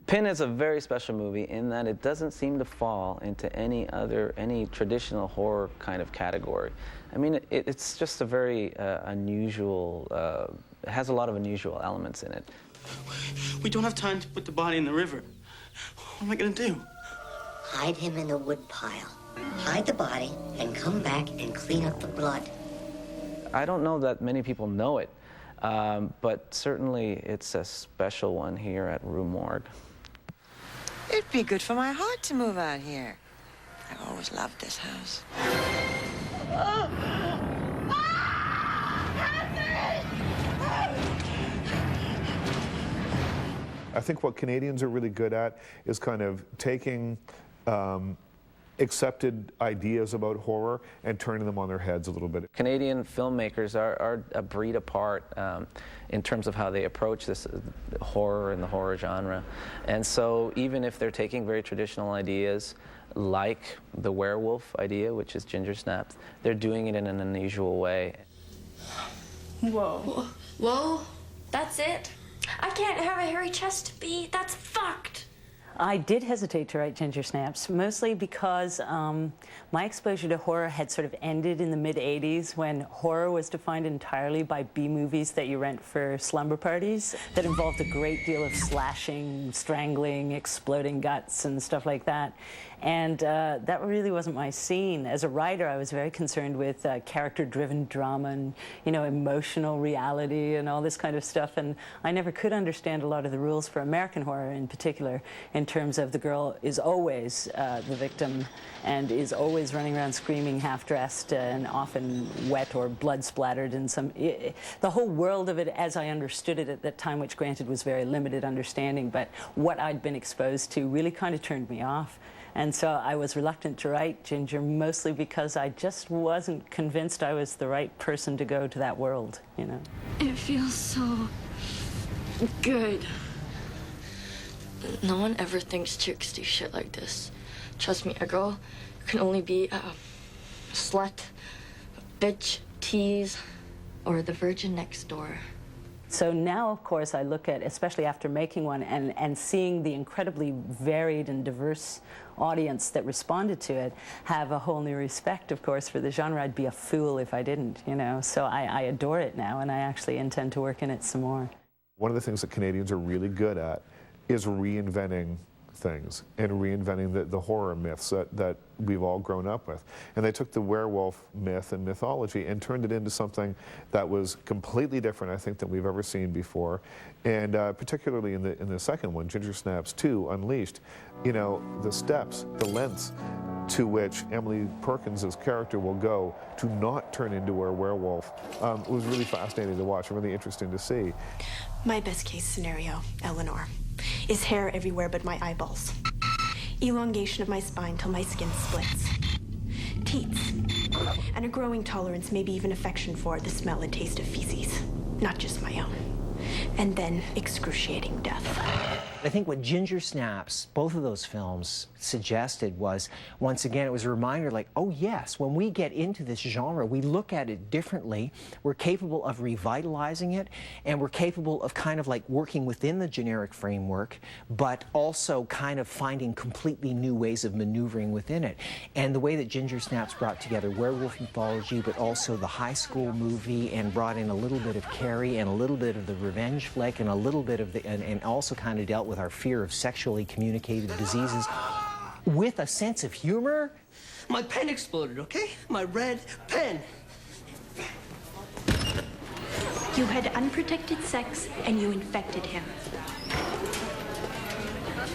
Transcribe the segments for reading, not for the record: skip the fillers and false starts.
Pin is a very special movie in that it doesn't seem to fall into any traditional horror kind of category. I mean, it's just a very unusual, it has a lot of unusual elements in it. We don't have time to put the body in the river. What am I gonna do? Hide him in the wood pile. Hide the body and come back and clean up the blood. I don't know that many people know it, but certainly it's a special one here at Rue Morgue. It'd be good for my heart to move out here. I've always loved this house. I think what Canadians are really good at is kind of taking accepted ideas about horror and turning them on their heads a little bit. Canadian filmmakers are a breed apart in terms of how they approach this horror and the horror genre. And so even if they're taking very traditional ideas like the werewolf idea, which is Ginger Snaps, they're doing it in an unusual way. Whoa. Whoa, that's it? I can't have a hairy chest to be. That's fucked. I did hesitate to write Ginger Snaps, mostly because my exposure to horror had sort of ended in the mid-'80s when horror was defined entirely by B-movies that you rent for slumber parties that involved a great deal of slashing, strangling, exploding guts and stuff like that. And that really wasn't my scene. As a writer, I was very concerned with character-driven drama and, you know, emotional reality and all this kind of stuff. And I never could understand a lot of the rules for American horror in particular, in terms of the girl is always the victim and is always running around screaming, half-dressed and often wet or blood-splattered in some... the whole world of it, as I understood it at that time, which granted was very limited understanding, but what I'd been exposed to really kind of turned me off. And so I was reluctant to write Ginger, mostly because I just wasn't convinced I was the right person to go to that world, you know. It feels so good. No one ever thinks chicks do shit like this. Trust me, a girl can only be a slut, a bitch, tease, or the virgin next door. So now, of course, I look at, especially after making one and seeing the incredibly varied and diverse audience that responded to it, have a whole new respect, of course, for the genre. I'd be a fool if I didn't, you know. So I adore it now, and I actually intend to work in it some more. One of the things that Canadians are really good at is reinventing things and reinventing the horror myths that we've all grown up with. And they took the werewolf myth and mythology and turned it into something that was completely different, I think, than we've ever seen before. And particularly in the second one, Ginger Snaps 2, Unleashed, you know, the steps, the lengths to which Emily Perkins's character will go to not turn into a werewolf was really fascinating to watch and really interesting to see. My best case scenario, Eleanor, is hair everywhere but my eyeballs. Elongation of my spine till my skin splits. Teats. And a growing tolerance, maybe even affection for the smell and taste of feces. Not just my own. And then excruciating death. I think what Ginger Snaps, both of those films, suggested was, once again, it was a reminder like, oh yes, when we get into this genre, we look at it differently. We're capable of revitalizing it, and we're capable of kind of like working within the generic framework, but also kind of finding completely new ways of maneuvering within it. And the way that Ginger Snaps brought together werewolf mythology, but also the high school movie, and brought in a little bit of Carrie and a little bit of the revenge flick and a little bit of the, and also kind of dealt with our fear of sexually communicated diseases with a sense of humor. My pen exploded, okay? My red pen. You had unprotected sex and you infected him.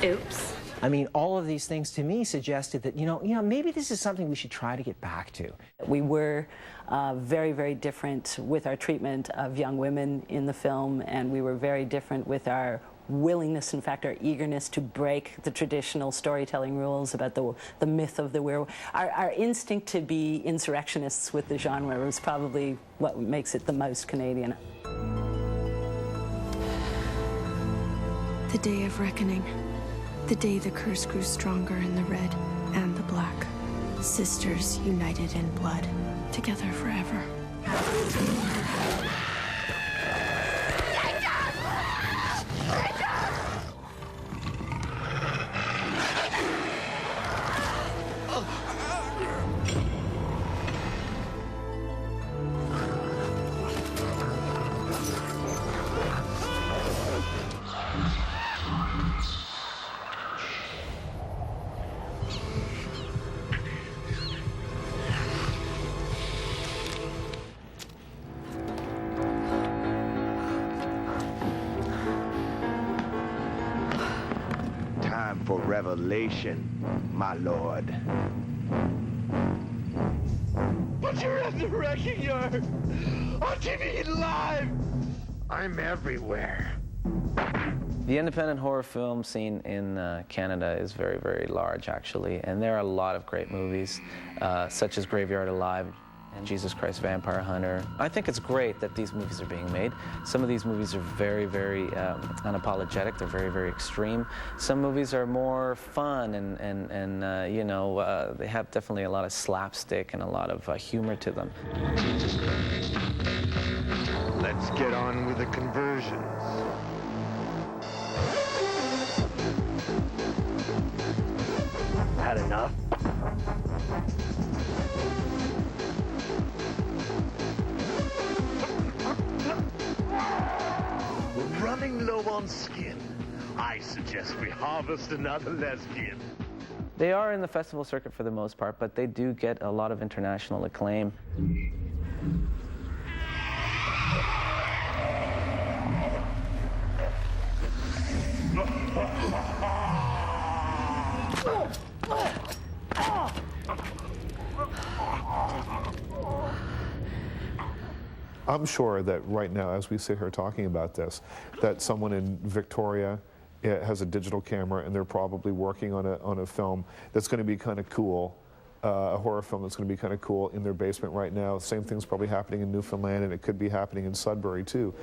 Oops. I mean, all of these things to me suggested that, you know, maybe this is something we should try to get back to. We were very, very different with our treatment of young women in the film, and we were very different with our willingness, in fact, our eagerness to break the traditional storytelling rules about the myth of the werewolf. Our instinct to be insurrectionists with the genre was probably what makes it the most Canadian. The day of reckoning. The day the curse grew stronger in the red and the black. Sisters united in blood, together forever. for revelation, my lord. But you're at the wrecking yard! On TV Live! I'm everywhere. The independent horror film scene in Canada is very, very large, actually, and there are a lot of great movies, such as Graveyard Alive and Jesus Christ Vampire Hunter. I think it's great that these movies are being made. Some of these movies are very, very unapologetic. They're very, very extreme. Some movies are more fun and you know, they have definitely a lot of slapstick and a lot of humor to them. Let's get on with the conversions. Had enough? We're running low on skin. I suggest we harvest another lesbian. They are in the festival circuit for the most part, but they do get a lot of international acclaim. I'm sure that right now, as we sit here talking about this, that someone in Victoria has a digital camera and they're probably working on a film that's going to be kind of cool, a horror film that's going to be kind of cool in their basement right now. Same thing's probably happening in Newfoundland, and it could be happening in Sudbury too.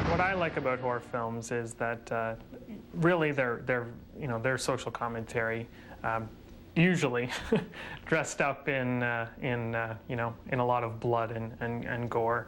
What I like about horror films is that really they're social commentary, usually dressed up in a lot of blood and gore.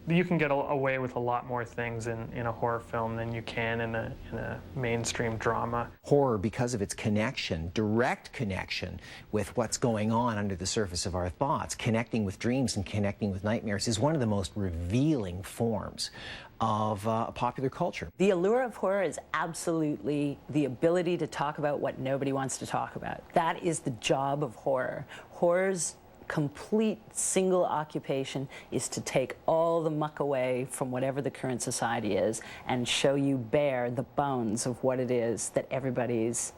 You can get away with a lot more things in a horror film than you can in a mainstream drama. Horror, because of its connection, direct connection with what's going on under the surface of our thoughts, connecting with dreams and connecting with nightmares, is one of the most revealing forms of popular culture. The allure of horror is absolutely the ability to talk about what nobody wants to talk about. That is the job of horror. Horror's complete single occupation is to take all the muck away from whatever the current society is and show you bare the bones of what it is that everybody's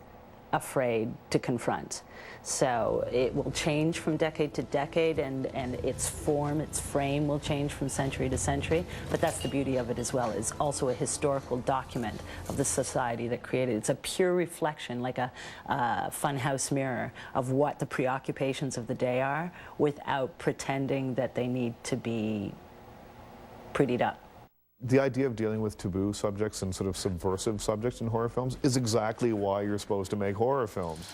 afraid to confront. So it will change from decade to decade, and its form, its frame will change from century to century, but that's the beauty of it as well. It's also a historical document of the society that created it. It's a pure reflection, like a funhouse mirror, of what the preoccupations of the day are without pretending that they need to be prettied up. The idea of dealing with taboo subjects and sort of subversive subjects in horror films is exactly why you're supposed to make horror films.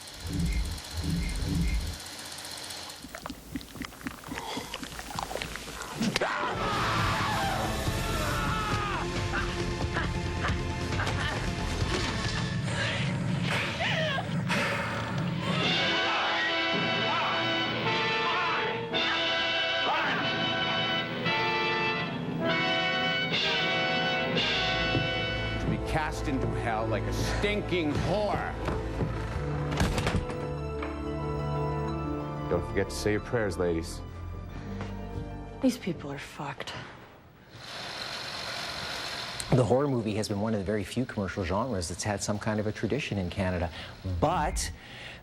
Cast into hell like a stinking whore. Don't forget to say your prayers, ladies. These people are fucked. The horror movie has been one of the very few commercial genres that's had some kind of a tradition in Canada. But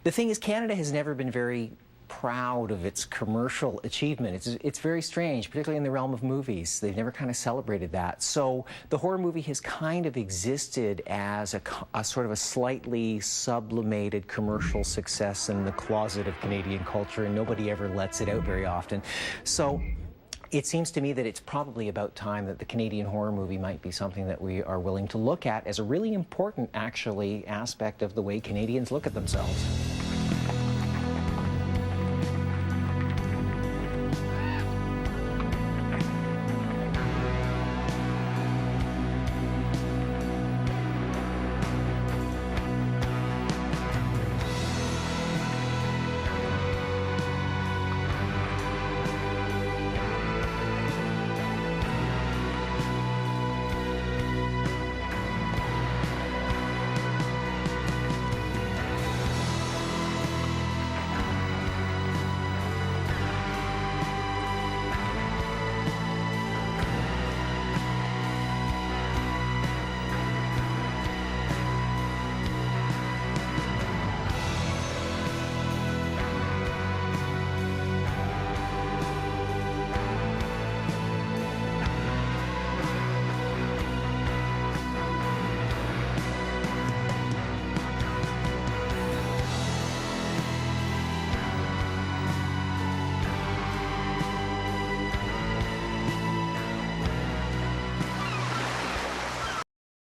the thing is, Canada has never been very proud of its commercial achievement. It's very strange, particularly in the realm of movies. They've never kind of celebrated that. So the horror movie has kind of existed as a sort of a slightly sublimated commercial success in the closet of Canadian culture, and nobody ever lets it out very often. So it seems to me that it's probably about time that the Canadian horror movie might be something that we are willing to look at as a really important, actually, aspect of the way Canadians look at themselves.